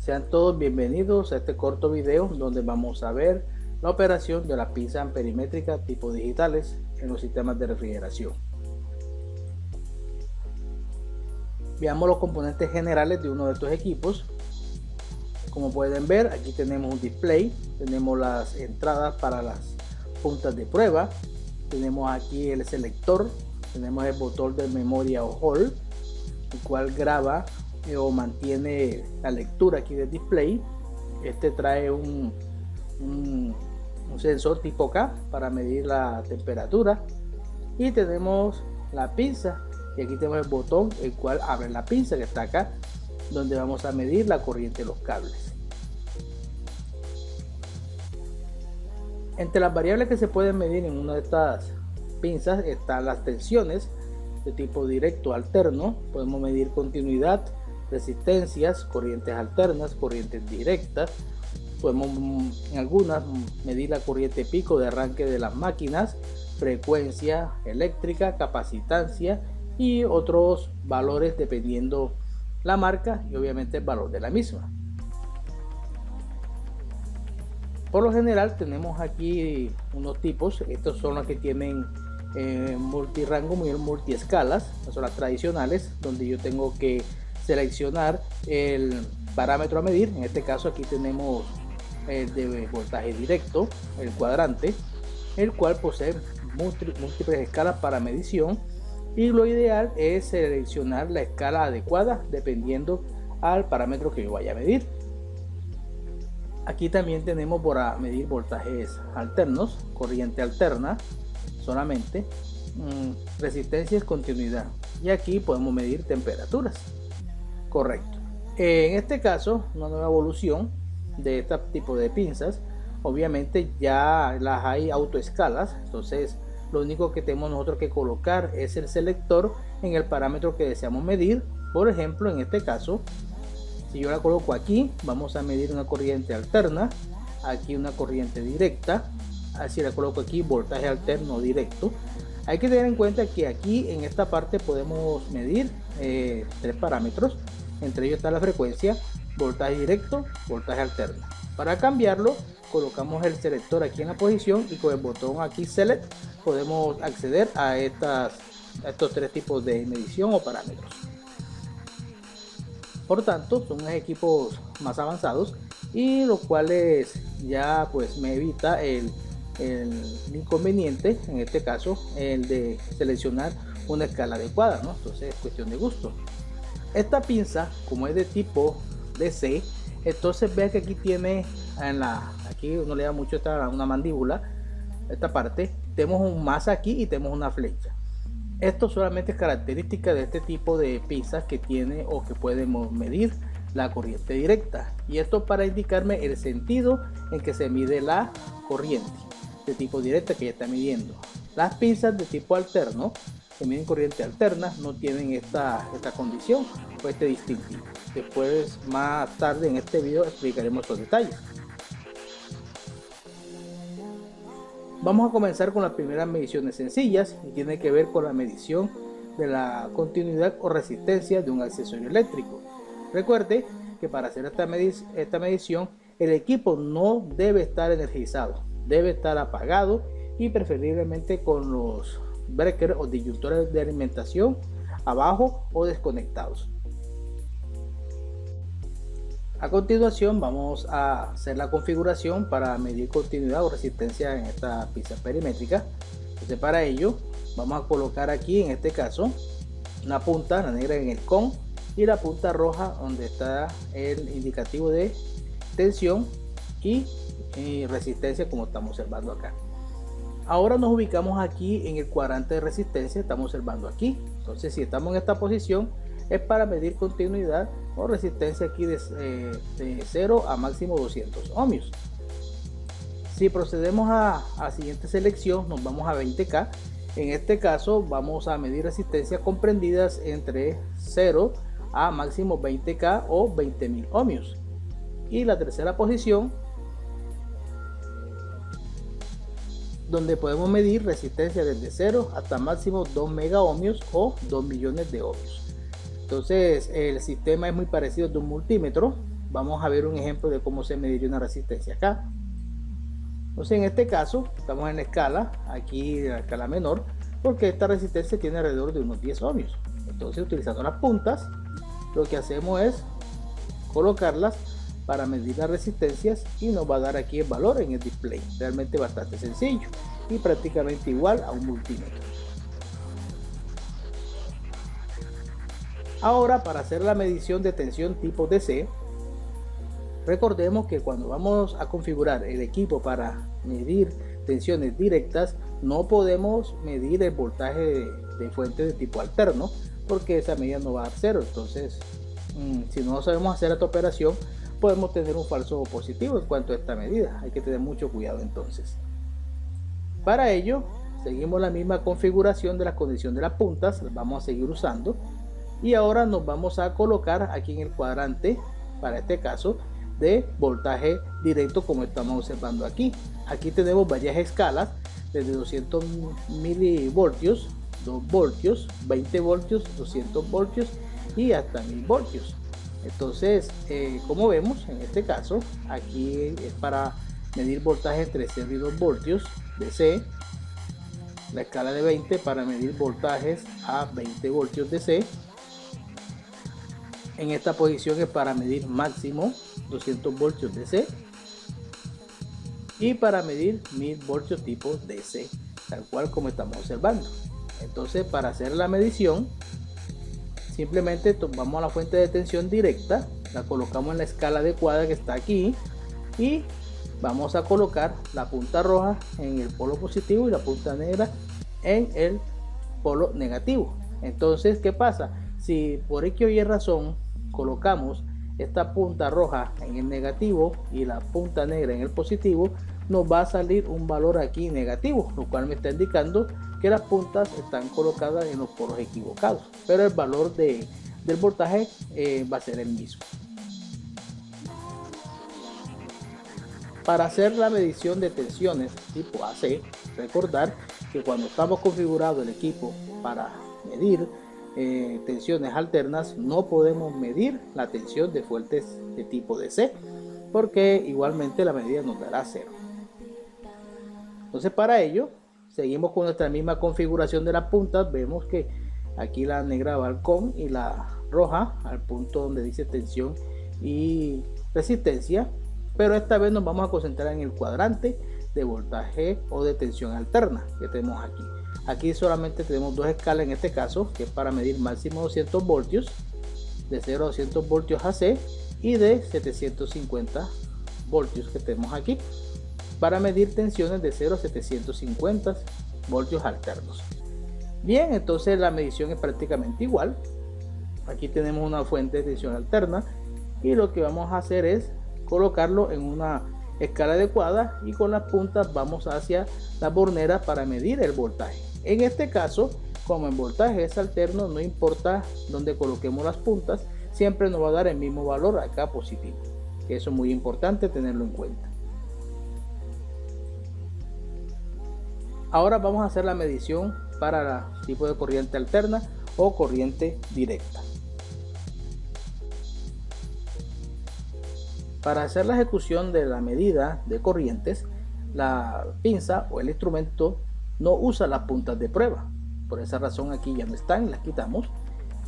Sean todos bienvenidos a este corto video donde vamos a ver la operación de las pinzas amperimétricas tipo digitales en los sistemas de refrigeración. Veamos los componentes generales de uno de estos equipos. Como pueden ver, aquí tenemos un display, tenemos las entradas para las puntas de prueba, tenemos aquí el selector, tenemos el botón de memoria o hold, el cual graba o mantiene la lectura aquí del display. Este trae un sensor tipo K para medir la temperatura, y tenemos la pinza, y aquí tenemos el botón el cual abre la pinza que está acá, donde vamos a medir la corriente de los cables. Entre las variables que se pueden medir en una de estas pinzas están las tensiones de tipo directo alterno. Podemos medir continuidad, resistencias, corrientes alternas, corrientes directas. Podemos en algunas medir la corriente pico de arranque de las máquinas, frecuencia eléctrica, capacitancia y otros valores dependiendo la marca y obviamente el valor de la misma. Por lo general tenemos aquí unos tipos. Estos son los que tienen multirango, multiescalas. Estas son las tradicionales, donde yo tengo que seleccionar el parámetro a medir. En este caso aquí tenemos el de voltaje directo, el cuadrante, el cual posee múltiples escalas para medición, y lo ideal es seleccionar la escala adecuada dependiendo al parámetro que yo vaya a medir. Aquí también tenemos para medir voltajes alternos, corriente alterna solamente, resistencia y continuidad, y aquí podemos medir temperaturas. Correcto. En este caso, una nueva evolución de este tipo de pinzas, obviamente ya las hay autoescalas. Entonces lo único que tenemos nosotros que colocar es el selector en el parámetro que deseamos medir. Por ejemplo, en este caso, si yo la coloco aquí, vamos a medir una corriente alterna, aquí una corriente directa. Así la coloco aquí, voltaje alterno directo. Hay que tener en cuenta que aquí en esta parte podemos medir tres parámetros. Entre ellos está la frecuencia, voltaje directo, voltaje alterno. Para cambiarlo, colocamos el selector aquí en la posición, y con el botón aquí select podemos acceder a estos tres tipos de medición o parámetros. Por tanto, son equipos más avanzados, y los cuales ya pues me evita el inconveniente, en este caso el de seleccionar una escala adecuada, ¿no? Entonces es cuestión de gusto. Esta pinza, como es de tipo DC, entonces vea que aquí tiene aquí no le da mucho una mandíbula, esta parte tenemos un más aquí y tenemos una flecha. Esto solamente es característica de este tipo de pinzas que tiene o que podemos medir la corriente directa, y esto para indicarme el sentido en que se mide la corriente de tipo directa que ya está midiendo. Las pinzas de tipo alterno, que miden corriente alterna, no tienen esta condición o este distintivo. Después, más tarde en este video, explicaremos los detalles. Vamos a comenzar con las primeras mediciones sencillas, y tiene que ver con la medición de la continuidad o resistencia de un accesorio eléctrico. Recuerde que para hacer esta medición, el equipo no debe estar energizado, debe estar apagado, y preferiblemente con los breakers o disyuntores de alimentación abajo o desconectados. A continuación vamos a hacer la configuración para medir continuidad o resistencia en esta pinza perimétrica. Entonces, para ello vamos a colocar aquí, en este caso, una punta, la negra, en el CON, y la punta roja donde está el indicativo de tensión y resistencia, como estamos observando acá. Ahora nos ubicamos aquí en el cuadrante de resistencia, estamos observando aquí. Entonces, si estamos en esta posición, es para medir continuidad o resistencia aquí de 0 a máximo 200 ohmios. Si procedemos a la siguiente selección, nos vamos a 20K. En este caso vamos a medir resistencias comprendidas entre 0 a máximo 20K o 20.000 ohmios. Y la tercera posición, donde podemos medir resistencia desde 0 hasta máximo 2 mega ohmios o 2 millones de ohmios. Entonces el sistema es muy parecido a un multímetro, vamos a ver un ejemplo de cómo se mediría una resistencia acá. Entonces en este caso estamos en la escala, aquí en la escala menor, porque esta resistencia tiene alrededor de unos 10 ohmios. Entonces utilizando las puntas, lo que hacemos es colocarlas para medir las resistencias y nos va a dar aquí el valor en el display. Realmente bastante sencillo y prácticamente igual a un multímetro. Ahora, para hacer la medición de tensión tipo DC, recordemos que cuando vamos a configurar el equipo para medir tensiones directas, no podemos medir el voltaje de fuente de tipo alterno, porque esa medida no va a dar cero. Entonces, si no sabemos hacer esta operación, podemos tener un falso positivo en cuanto a esta medida. Hay que tener mucho cuidado entonces. Para ello, seguimos la misma configuración de la condición de las puntas, las vamos a seguir usando. Y ahora nos vamos a colocar aquí en el cuadrante, para este caso, de voltaje directo, como estamos observando aquí. Aquí tenemos varias escalas, desde 200 milivoltios, 2 voltios, 20 voltios, 200 voltios y hasta 1000 voltios. Entonces, como vemos en este caso, aquí es para medir voltaje entre 0 y 2 voltios DC, la escala de 20 para medir voltajes a 20 voltios DC. En esta posición es para medir máximo 200 voltios DC y para medir 1000 voltios tipo DC, tal cual como estamos observando. Entonces, para hacer la medición, simplemente vamos a la fuente de tensión directa, la colocamos en la escala adecuada que está aquí y vamos a colocar la punta roja en el polo positivo y la punta negra en el polo negativo. Entonces, ¿qué pasa? Si por X o Y razón colocamos esta punta roja en el negativo y la punta negra en el positivo, nos va a salir un valor aquí negativo, lo cual me está indicando que las puntas están colocadas en los polos equivocados, pero el valor del voltaje va a ser el mismo. Para hacer la medición de tensiones tipo AC, recordar que cuando estamos configurado el equipo para medir tensiones alternas, no podemos medir la tensión de fuentes de tipo DC, porque igualmente la medida nos dará 0. Entonces, para ello seguimos con nuestra misma configuración de las puntas. Vemos que aquí la negra va al COM y la roja al punto donde dice tensión y resistencia, pero esta vez nos vamos a concentrar en el cuadrante de voltaje o de tensión alterna que tenemos aquí. Aquí solamente tenemos dos escalas en este caso, que es para medir máximo 200 voltios, de 0 a 200 voltios AC, y de 750 voltios que tenemos aquí, para medir tensiones de 0 a 750 voltios alternos. Bien, entonces la medición es prácticamente igual. Aquí tenemos una fuente de tensión alterna y lo que vamos a hacer es colocarlo en una escala adecuada y con las puntas vamos hacia la bornera para medir el voltaje. En este caso, como el voltaje es alterno, no importa dónde coloquemos las puntas, siempre nos va a dar el mismo valor acá positivo. Eso es muy importante tenerlo en cuenta. Ahora vamos a hacer la medición para el tipo de corriente alterna o corriente directa. Para hacer la ejecución de la medida de corrientes, la pinza o el instrumento no usa las puntas de prueba. Por esa razón aquí ya no están, las quitamos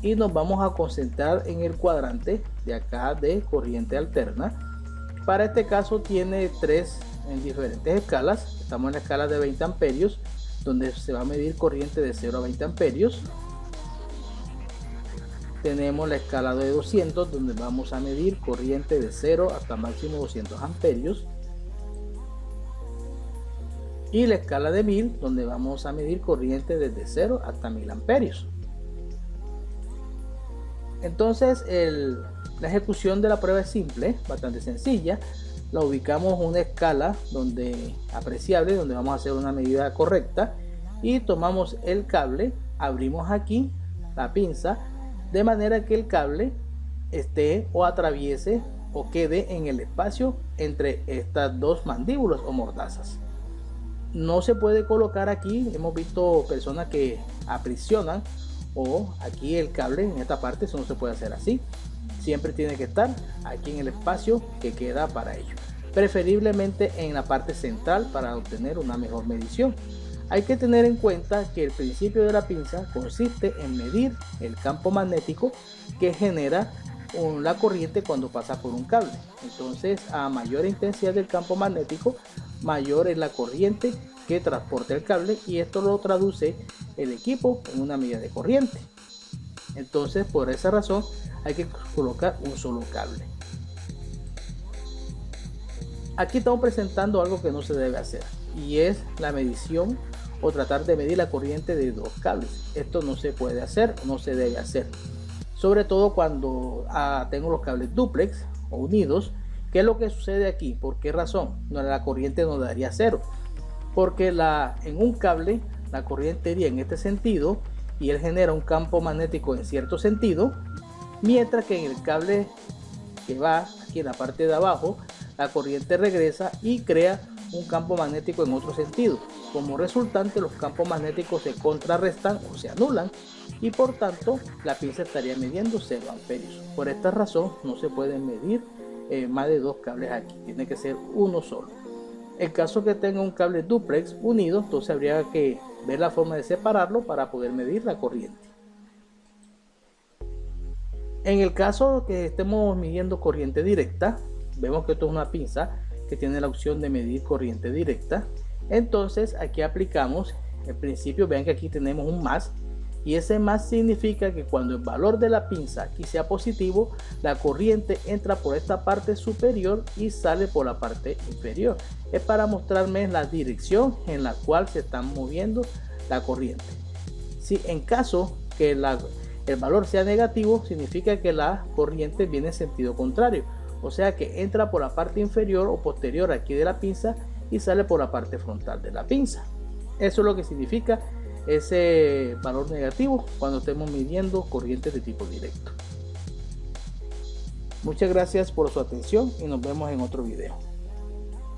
y nos vamos a concentrar en el cuadrante de acá de corriente alterna. Para este caso tiene tres en diferentes escalas. Estamos en la escala de 20 amperios, donde se va a medir corriente de 0 a 20 amperios. Tenemos la escala de 200, donde vamos a medir corriente de 0 hasta máximo 200 amperios. Y la escala de 1000, donde vamos a medir corriente desde 0 hasta 1000 amperios. Entonces la ejecución de la prueba es simple, bastante sencilla. La ubicamos en una escala apreciable, donde vamos a hacer una medida correcta, y tomamos el cable, abrimos aquí la pinza de manera que el cable esté o atraviese o quede en el espacio entre estas dos mandíbulas o mordazas. No se puede colocar aquí, hemos visto personas que aprisionan o aquí el cable en esta parte, eso no se puede hacer así. siempre tiene que estar aquí en el espacio que queda para ello, preferiblemente en la parte central para obtener una mejor medición. Hay que tener en cuenta que el principio de la pinza consiste en medir el campo magnético que genera la corriente cuando pasa por un cable. Entonces, a mayor intensidad del campo magnético, mayor es la corriente que transporta el cable, y esto lo traduce el equipo en una medida de corriente. Entonces, por esa razón hay que colocar un solo cable. Aquí estamos presentando algo que no se debe hacer, y es la medición o tratar de medir la corriente de dos cables. Esto no se puede hacer, no se debe hacer, sobre todo cuando tengo los cables duplex o unidos. ¿Qué es lo que sucede aquí? ¿Por qué razón? La corriente no daría cero, porque en un cable la corriente iría en este sentido y él genera un campo magnético en cierto sentido, mientras que en el cable que va aquí en la parte de abajo, la corriente regresa y crea un campo magnético en otro sentido. Como resultante, los campos magnéticos se contrarrestan o se anulan, y por tanto la pinza estaría midiendo 0 amperios. Por esta razón no se pueden medir más de dos cables aquí, tiene que ser uno solo. En caso que tenga un cable duplex unido, entonces habría que ver la forma de separarlo para poder medir la corriente. En el caso que estemos midiendo corriente directa, vemos que esto es una pinza que tiene la opción de medir corriente directa. Entonces aquí aplicamos el principio. Vean que aquí tenemos un más, y ese más significa que cuando el valor de la pinza aquí sea positivo, la corriente entra por esta parte superior y sale por la parte inferior. Es para mostrarme la dirección en la cual se está moviendo la corriente. Si en caso que el valor sea negativo, significa que la corriente viene en sentido contrario, o sea que entra por la parte inferior o posterior aquí de la pinza y sale por la parte frontal de la pinza. Eso es lo que significa ese valor negativo cuando estemos midiendo corrientes de tipo directo. Muchas gracias por su atención y nos vemos en otro video.